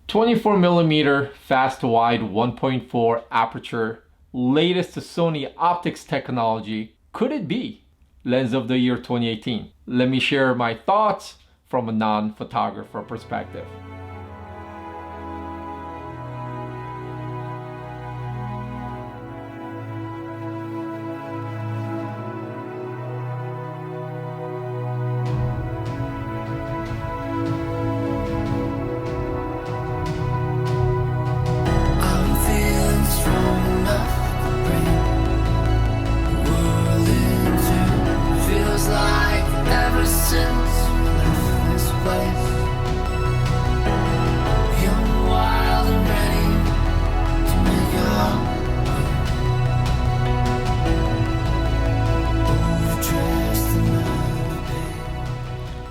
24mm fast wide 1.4 aperture, latest Sony optics technology. Could it be lens of the year 2018? Let me share my thoughts from a non-photographer perspective.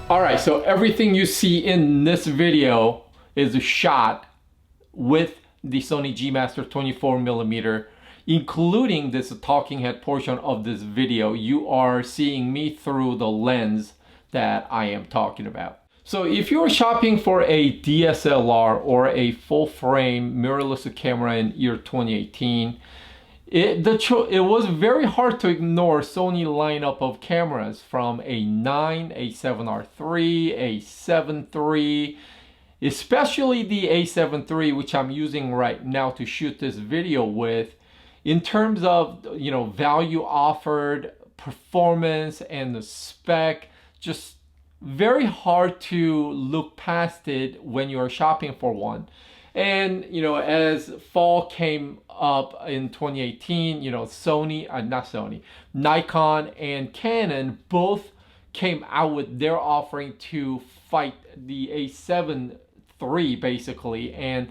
Alright, so everything you see in this video is shot with the Sony G-Master 24mm, including this talking head portion of this video. You are seeing me through the lens that I am talking about. So if you're shopping for a DSLR or a full frame mirrorless camera in year 2018, it was very hard to ignore Sony lineup of cameras, from A9, A7R III, A7 III, especially the A7 III, which I'm using right now to shoot this video with. In terms of, you know, value offered, performance, and the spec, just very hard to look past it when you're shopping for one. And, you know, as fall came up in 2018, you know, Nikon and Canon both came out with their offering to fight the A7 III basically. And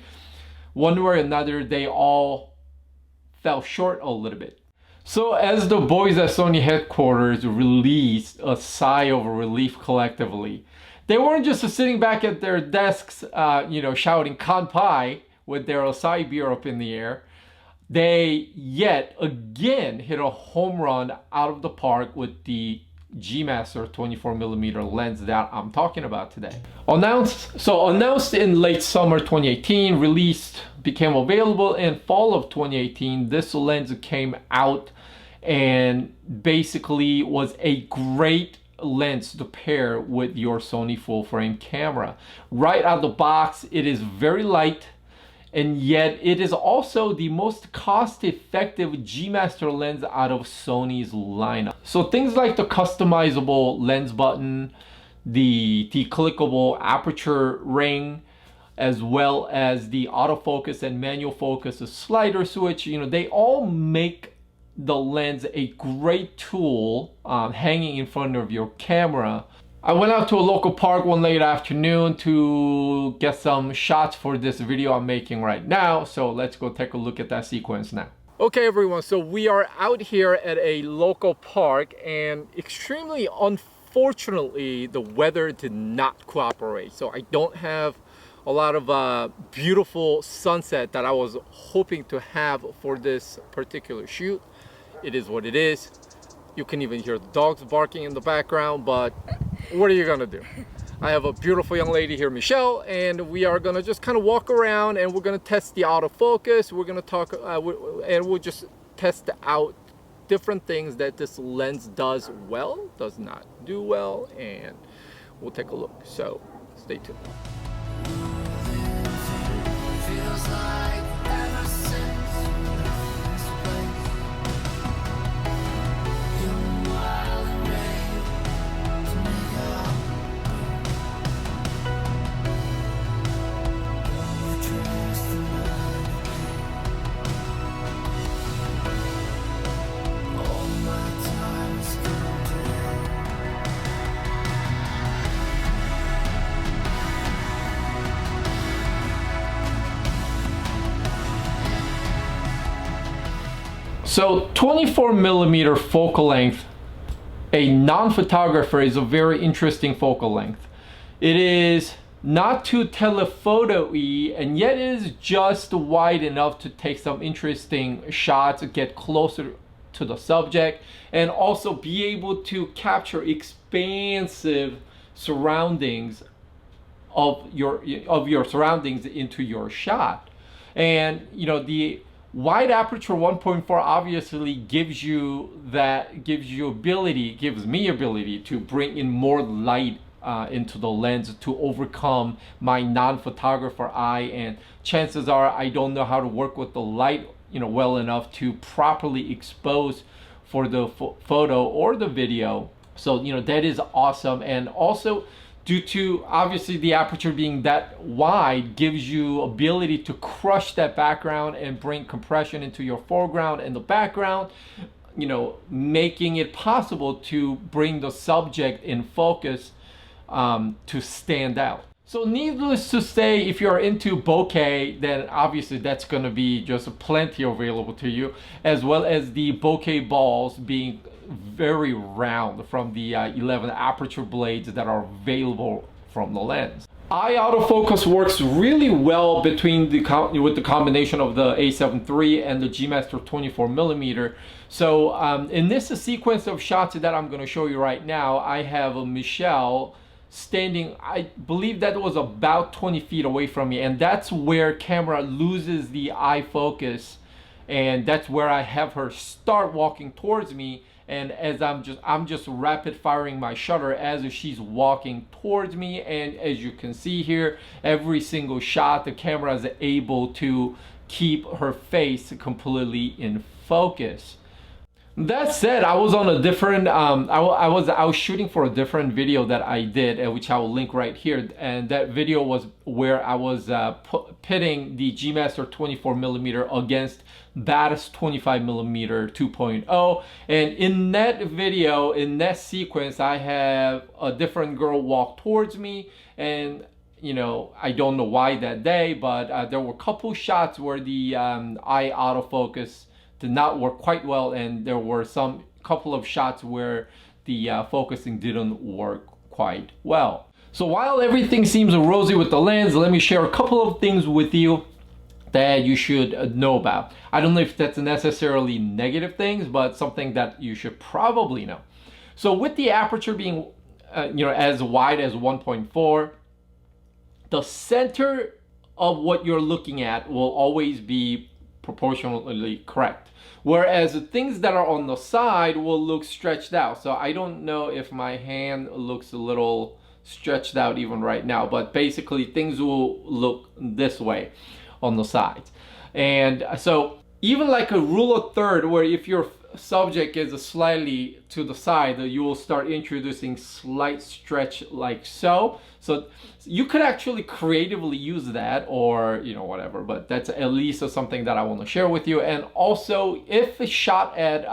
one way or another, they all fell short a little bit. So as the boys at Sony headquarters released a sigh of relief collectively, they weren't just sitting back at their desks, you know, shouting "Kanpai" with their acai beer up in the air. They yet again hit a home run out of the park with the G-Master 24mm lens that I'm talking about today. Announced in late summer 2018, released, became available in fall of 2018. This lens came out and basically was a great lens to pair with your Sony full frame camera. Right out of the box, it is very light, and yet it is also the most cost-effective G-Master lens out of Sony's lineup. So things like the customizable lens button, the clickable aperture ring, as well as the autofocus and manual focus, the slider switch, you know, they all make the lens a great tool hanging in front of your camera. I went out to a local park one late afternoon to get some shots for this video I'm making right now. So let's go take a look at that sequence now. Okay everyone, so we are out here at a local park, and extremely unfortunately the weather did not cooperate. So I don't have a lot of beautiful sunset that I was hoping to have for this particular shoot. It is what it is. You can even hear the dogs barking in the background, but what are you gonna do? I have a beautiful young lady here, Michelle, and we are gonna just kind of walk around and we're gonna test the autofocus. We're gonna talk and we'll just test out different things that this lens does well, does not do well, and we'll take a look. So stay tuned. Feels like ever since So 24mm focal length, a non-photographer, is a very interesting focal length. It is not too telephoto-y, and yet it is just wide enough to take some interesting shots, get closer to the subject, and also be able to capture expansive surroundings of your surroundings into your shot. And you know, the wide aperture 1.4 obviously gives me ability to bring in more light into the lens to overcome my non-photographer eye, and chances are I don't know how to work with the light, you know, well enough to properly expose for the photo or the video. So you know, that is awesome. And also, due to obviously the aperture being that wide, gives you ability to crush that background and bring compression into your foreground and the background, you know, making it possible to bring the subject in focus to stand out. So needless to say, if you're into bokeh, then obviously that's going to be just plenty available to you, as well as the bokeh balls being very round from the 11 aperture blades that are available from the lens. Eye autofocus works really well between with the combination of the A7 III and the G-Master 24mm. So in this sequence of shots that I'm going to show you right now, I have a Michelle standing, I believe that was about 20 feet away from me, and that's where camera loses the eye focus, and that's where I have her start walking towards me. And as I'm just rapid firing my shutter as she's walking towards me, and as you can see here, every single shot the camera is able to keep her face completely in focus. That said, I was on a different I was shooting for a different video that I did, which I will link right here, and that video was where I was pitting the G-Master 24mm against Batis 25mm 2.0, and in that video, in that sequence, I have a different girl walk towards me, and you know, I don't know why that day, but there were a couple shots where the eye autofocus did not work quite well, and there were some couple of shots where the focusing didn't work quite well. So while everything seems rosy with the lens, let me share a couple of things with you that you should know about. I don't know if that's necessarily negative things, but something that you should probably know. So with the aperture being you know, as wide as 1.4, the center of what you're looking at will always be proportionally correct, whereas the things that are on the side will look stretched out. So I don't know if my hand looks a little stretched out even right now, but basically things will look this way on the sides. And so even like a rule of third, where if your subject is slightly to the side, you will start introducing slight stretch like so. So you could actually creatively use that, or you know, whatever, but that's at least something that I want to share with you. And also, if it's shot at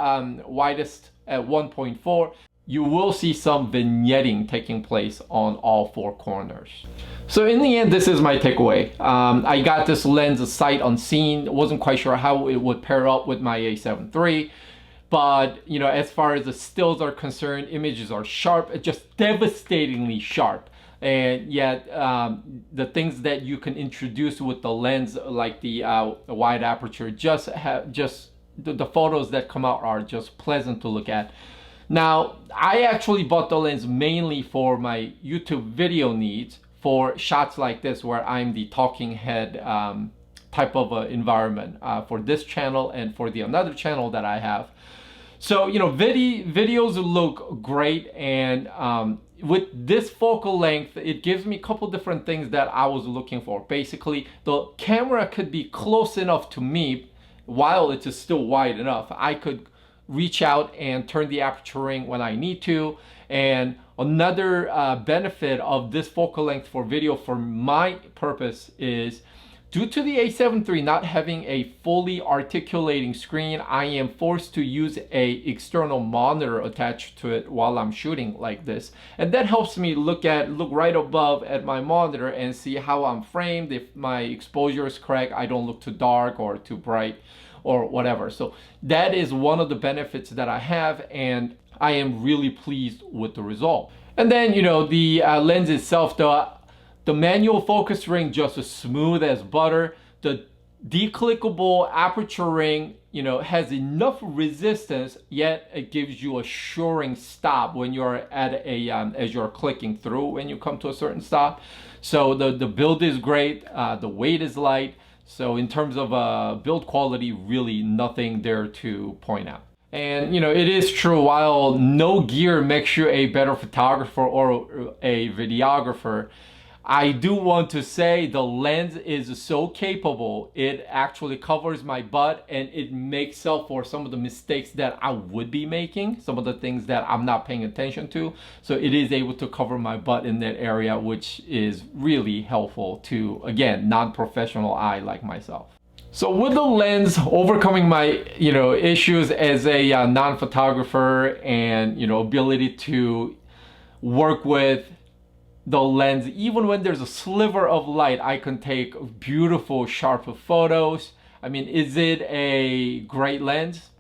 widest at 1.4, you will see some vignetting taking place on all four corners. So in the end, this is my takeaway. I got this lens sight unseen. Wasn't quite sure how it would pair up with my A7 III. But you know, as far as the stills are concerned, images are sharp, just devastatingly sharp. And yet the things that you can introduce with the lens, like the wide aperture, the photos that come out are just pleasant to look at. Now, I actually bought the lens mainly for my YouTube video needs, for shots like this where I'm the talking head type of environment for this channel and for the another channel that I have. So, you know, videos look great, and with this focal length, it gives me a couple different things that I was looking for. Basically, the camera could be close enough to me while it is still wide enough. I could reach out and turn the aperture ring when I need to. And another benefit of this focal length for video for my purpose is, due to the A7 III not having a fully articulating screen, I am forced to use a external monitor attached to it while I'm shooting like this. And that helps me look right above at my monitor and see how I'm framed, if my exposure is correct, I don't look too dark or too bright or whatever. So that is one of the benefits that I have, and I am really pleased with the result. And then, you know, the lens itself, the manual focus ring just as smooth as butter. The declickable aperture ring, you know, has enough resistance, yet it gives you a shoring stop when you're at a as you're clicking through when you come to a certain stop. So the build is great, the weight is light. So in terms of build quality, really nothing there to point out. And you know, it is true, while no gear makes you a better photographer or a videographer, I do want to say the lens is so capable. It actually covers my butt and it makes up for some of the mistakes that I would be making, some of the things that I'm not paying attention to. So it is able to cover my butt in that area, which is really helpful to, again, non-professional eye like myself. So with the lens, overcoming my, you know, issues as a non-photographer and, you know, ability to work with the lens, even when there's a sliver of light, I can take beautiful, sharp photos. I mean, is it a great lens?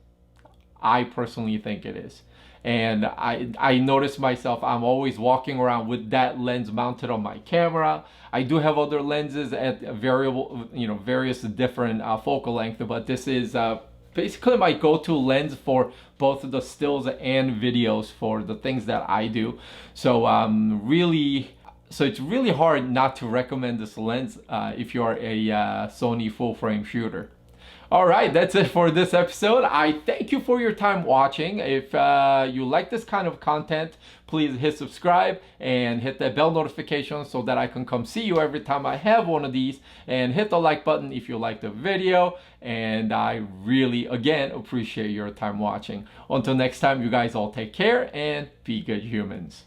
I personally think it is. And I notice myself, I'm always walking around with that lens mounted on my camera. I do have other lenses at variable, you know, various different focal length, but this is basically my go-to lens for both the stills and videos for the things that I do. So so it's really hard not to recommend this lens if you're a Sony full frame shooter. All right, that's it for this episode. I thank you for your time watching. If you like this kind of content, please hit subscribe and hit that bell notification so that I can come see you every time I have one of these, and hit the like button if you like the video. And I really, again, appreciate your time watching. Until next time, you guys all take care and be good humans.